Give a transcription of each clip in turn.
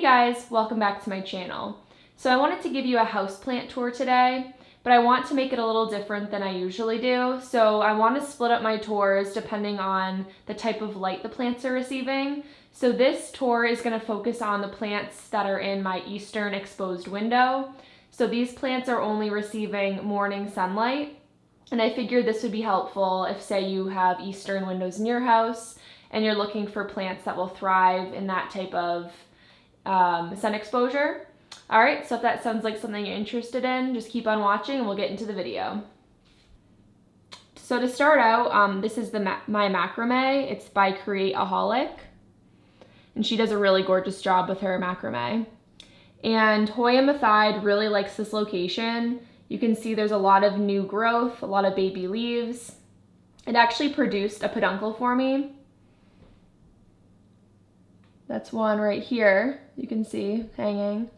Hey guys, welcome back to my channel. So I wanted to give you a houseplant tour today, but I want to make it a little different than I usually do. So I want to split up my tours depending on the type of light the plants are receiving. So this tour is going to focus on the plants that are in my eastern exposed window. So these plants are only receiving morning sunlight, and I figured this would be helpful if, say, you have eastern windows in your house and you're looking for plants that will thrive in that type of sun exposure. All right, so if that sounds like something you're interested in, just keep on watching and we'll get into the video. So to start out, this is my macrame. It's by Carryi, and she does a really gorgeous job with her macrame. And Hoya really likes this location. You can see there's a lot of new growth, a lot of baby leaves. It actually produced a peduncle for me. That's one right here, you can see hanging.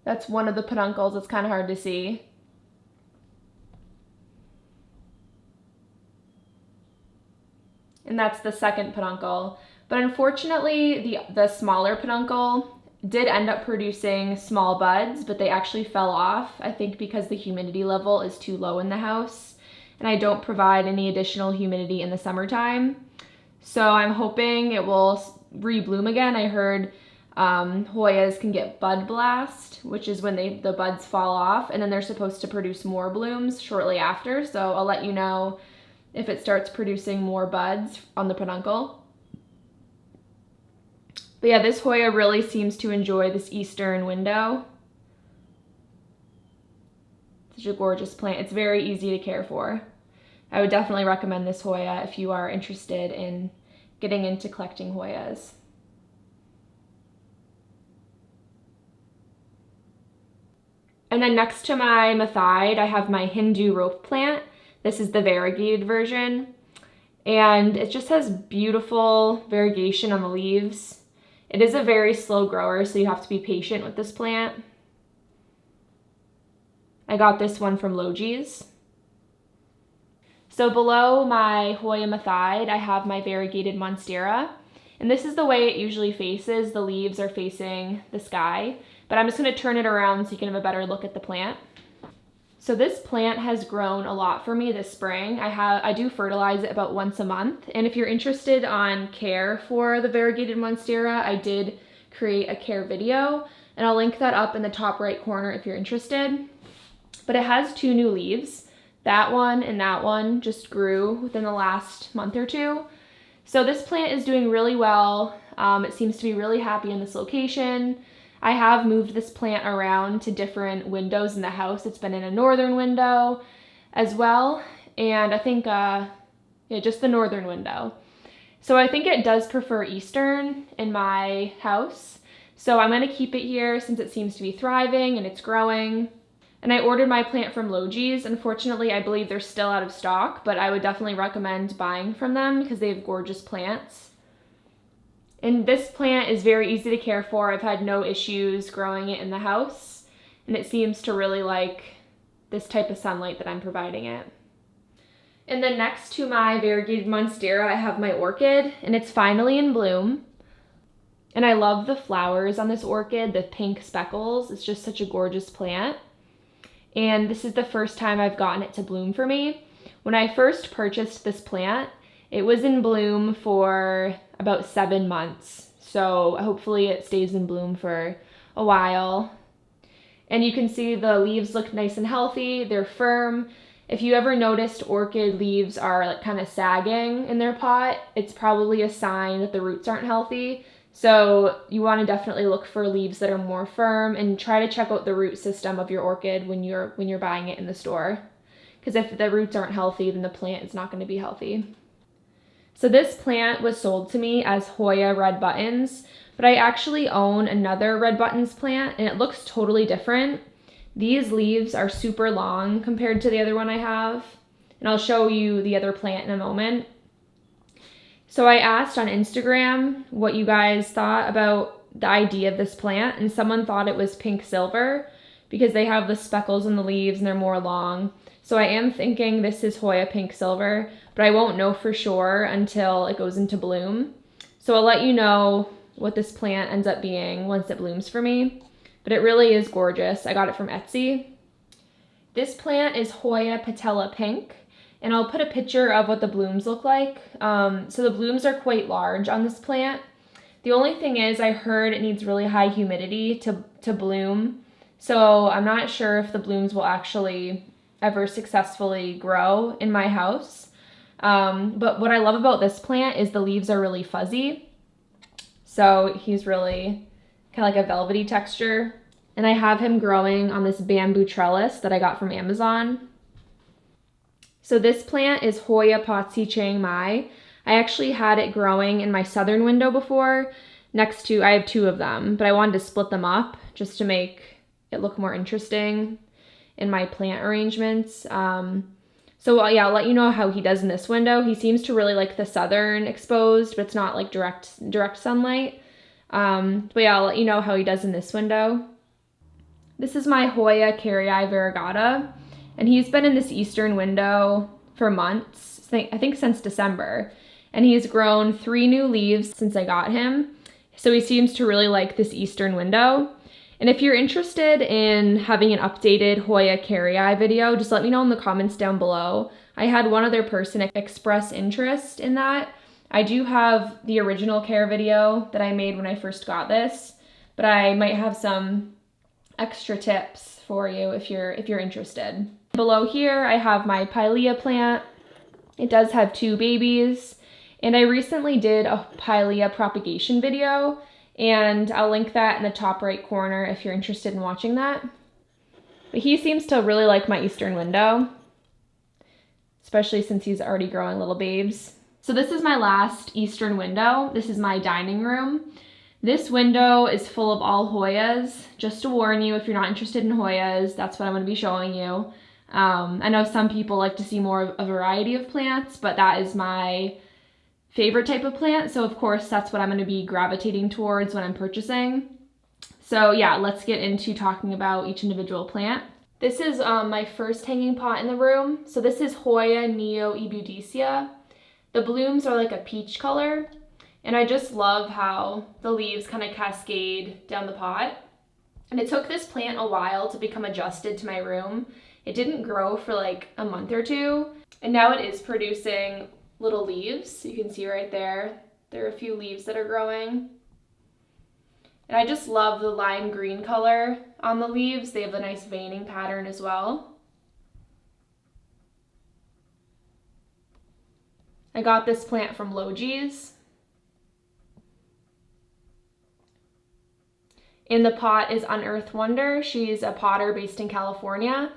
That's one of the peduncles. It's kind of hard to see. And that's the second peduncle. But unfortunately, the smaller peduncle did end up producing small buds, but they actually fell off, I think because the humidity level is too low in the house, and I don't provide any additional humidity in the summertime. So I'm hoping it will rebloom again. I heard Hoyas can get bud blast, which is when the buds fall off, and then they're supposed to produce more blooms shortly after. So I'll let you know if it starts producing more buds on the peduncle. But yeah, this Hoya really seems to enjoy this eastern window. Such a gorgeous plant. It's very easy to care for. I would definitely recommend this Hoya if you are interested in getting into collecting Hoyas. And then next to my mathide, I have my Hindu rope plant. This is the variegated version. And it just has beautiful variegation on the leaves. It is a very slow grower, so you have to be patient with this plant. I got this one from Logi's. So below my Hoya mathide, I have my Variegated Monstera. And this is the way it usually faces. The leaves are facing the sky. But I'm just going to turn it around so you can have a better look at the plant. So this plant has grown a lot for me this spring. I do fertilize it about once a month. And if you're interested on care for the Variegated Monstera, I did create a care video. And I'll link that up in the top right corner if you're interested. But it has two new leaves. That one and that one just grew within the last month or two. So this plant is doing really well. It seems to be really happy in this location. I have moved this plant around to different windows in the house. It's been in a northern window as well. And I think, just the northern window. So I think it does prefer eastern in my house. So I'm gonna keep it here since it seems to be thriving and it's growing. And I ordered my plant from Logi's. Unfortunately, I believe they're still out of stock, but I would definitely recommend buying from them because they have gorgeous plants. And this plant is very easy to care for. I've had no issues growing it in the house, and it seems to really like this type of sunlight that I'm providing it. And then next to my Variegated Monstera, I have my Orchid, and it's finally in bloom. And I love the flowers on this orchid, the pink speckles. It's just such a gorgeous plant. And this is the first time I've gotten it to bloom for me. When I first purchased this plant, it was in bloom for about 7 months. So hopefully it stays in bloom for a while. And you can see the leaves look nice and healthy. They're firm. If you ever noticed orchid leaves are like kind of sagging in their pot, it's probably a sign that the roots aren't healthy. So you want to definitely look for leaves that are more firm and try to check out the root system of your orchid when you're buying it in the store. Because if the roots aren't healthy, then the plant is not going to be healthy. So this plant was sold to me as Hoya Red Buttons, but I actually own another Red Buttons plant and it looks totally different. These leaves are super long compared to the other one I have, and I'll show you the other plant in a moment. So I asked on Instagram what you guys thought about the idea of this plant, and someone thought it was pink silver because they have the speckles in the leaves and they're more long. So I am thinking this is Hoya pink silver, but I won't know for sure until it goes into bloom. So I'll let you know what this plant ends up being once it blooms for me, but it really is gorgeous. I got it from Etsy. This plant is Hoya Patella Pink, and I'll put a picture of what the blooms look like. So the blooms are quite large on this plant. The only thing is I heard it needs really high humidity to bloom, so I'm not sure if the blooms will actually ever successfully grow in my house. But what I love about this plant is the leaves are really fuzzy. So he's really kind of like a velvety texture. And I have him growing on this bamboo trellis that I got from Amazon. So this plant is Hoya Pazzi Chiangmai. I actually had it growing in my southern window before. Next to, I have two of them, but I wanted to split them up just to make it look more interesting in my plant arrangements. So yeah, I'll let you know how he does in this window. He seems to really like the southern exposed, but it's not like direct sunlight. But yeah, I'll let you know how he does in this window. This is my Hoya Carryi Variegata, and he's been in this eastern window for months, I think since December. And he's grown 3 new leaves since I got him. So he seems to really like this eastern window. And if you're interested in having an updated Hoya Carryi video, just let me know in the comments down below. I had one other person express interest in that. I do have the original care video that I made when I first got this, but I might have some extra tips for you if you're interested. Below here, I have my Pylea plant. It does have 2 babies, and I recently did a Pylea propagation video, and I'll link that in the top right corner if you're interested in watching that. But he seems to really like my eastern window, especially since he's already growing little babes. So this is my last eastern window. This is my dining room. This window is full of all Hoyas. Just to warn you, if you're not interested in Hoyas, that's what I'm going to be showing you. I know some people like to see more of a variety of plants, but that is my favorite type of plant. So of course, that's what I'm going to be gravitating towards when I'm purchasing. So yeah, let's get into talking about each individual plant. This is my first hanging pot in the room. So this is Hoya Neo Ebudicia. The blooms are like a peach color. And I just love how the leaves kind of cascade down the pot. And it took this plant a while to become adjusted to my room. It didn't grow for like a month or 2. And now it is producing little leaves. You can see right there. There are a few leaves that are growing. And I just love the lime green color on the leaves. They have a nice veining pattern as well. I got this plant from Logi's. In the pot is Unearthed Wonder. She's a potter based in California.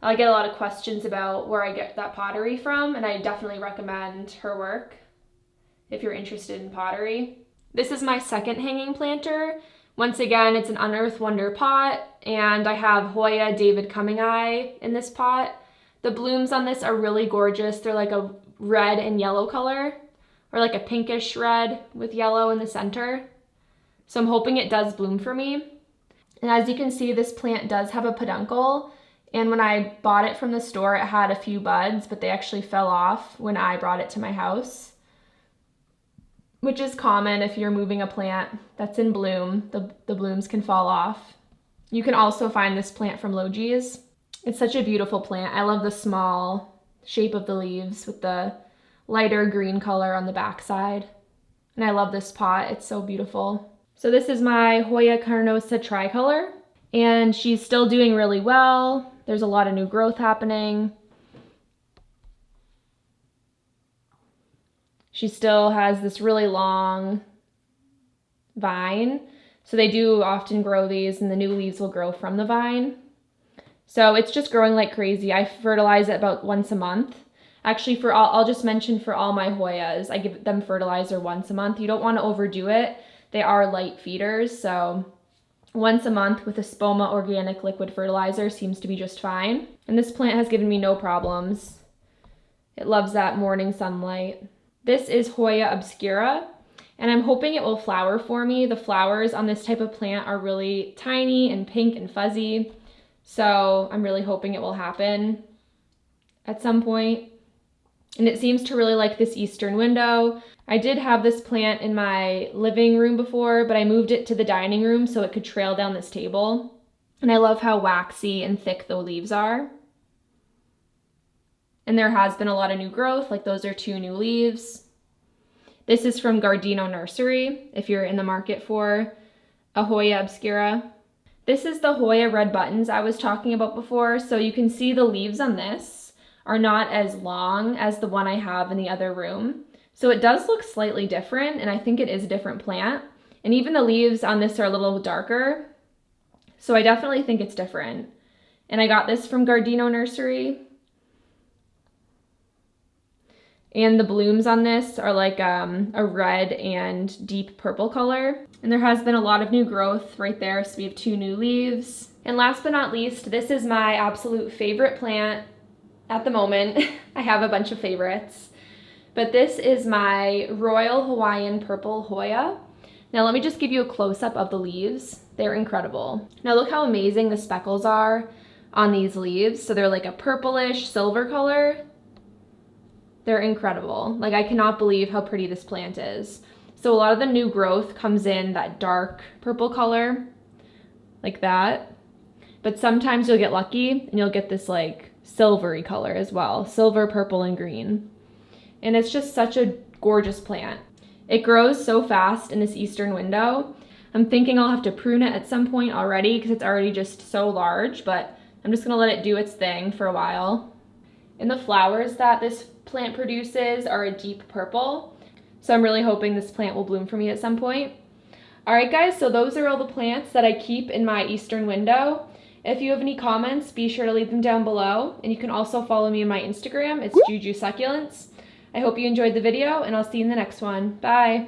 I get a lot of questions about where I get that pottery from, and I definitely recommend her work if you're interested in pottery. This is my second hanging planter. Once again, it's an Unearthed Wonder pot, and I have Hoya David Coming Eye in this pot. The blooms on this are really gorgeous. They're like a red and yellow color, or like a pinkish red with yellow in the center. So I'm hoping it does bloom for me. And as you can see, this plant does have a peduncle. And when I bought it from the store, it had a few buds, but they actually fell off when I brought it to my house, which is common if you're moving a plant that's in bloom. The blooms can fall off. You can also find this plant from Logi's. It's such a beautiful plant. I love the small shape of the leaves with the lighter green color on the backside. And I love this pot. It's so beautiful. So this is my Hoya Carnosa Tricolor, and she's still doing really well. There's a lot of new growth happening. She still has this really long vine. So they do often grow these, and the new leaves will grow from the vine. So it's just growing like crazy. I fertilize it about once a month. Actually, I'll just mention for all my Hoyas, I give them fertilizer once a month. You don't want to overdo it. They are light feeders, so once a month with a Spoma organic liquid fertilizer seems to be just fine. And this plant has given me no problems. It loves that morning sunlight. This is Hoya Obscura, and I'm hoping it will flower for me. The flowers on this type of plant are really tiny and pink and fuzzy, so I'm really hoping it will happen at some point. And it seems to really like this eastern window. I did have this plant in my living room before, but I moved it to the dining room so it could trail down this table. And I love how waxy and thick the leaves are. And there has been a lot of new growth, like those are 2 new leaves. This is from Gardino Nursery, if you're in the market for a Hoya Obscura. This is the Hoya Red Buttons I was talking about before. So you can see the leaves on this are not as long as the one I have in the other room. So it does look slightly different, and I think it is a different plant. And even the leaves on this are a little darker. So I definitely think it's different. And I got this from Gardino Nursery. And the blooms on this are like a red and deep purple color. And there has been a lot of new growth right there. So we have 2 new leaves. And last but not least, this is my absolute favorite plant at the moment. I have a bunch of favorites. But this is my Royal Hawaiian Purple Hoya. Now let me just give you a close-up of the leaves. They're incredible. Now look how amazing the speckles are on these leaves. So they're like a purplish silver color. They're incredible. Like, I cannot believe how pretty this plant is. So a lot of the new growth comes in that dark purple color, like that. But sometimes you'll get lucky and you'll get this like silvery color as well. Silver, purple, and green. And it's just such a gorgeous plant. It grows so fast in this eastern window. I'm thinking I'll have to prune it at some point already because it's already just so large, but I'm just gonna let it do its thing for a while. And the flowers that this plant produces are a deep purple. So I'm really hoping this plant will bloom for me at some point. All right, guys, so those are all the plants that I keep in my eastern window. If you have any comments, be sure to leave them down below. And you can also follow me on my Instagram. It's Juju Succulents. I hope you enjoyed the video, and I'll see you in the next one. Bye.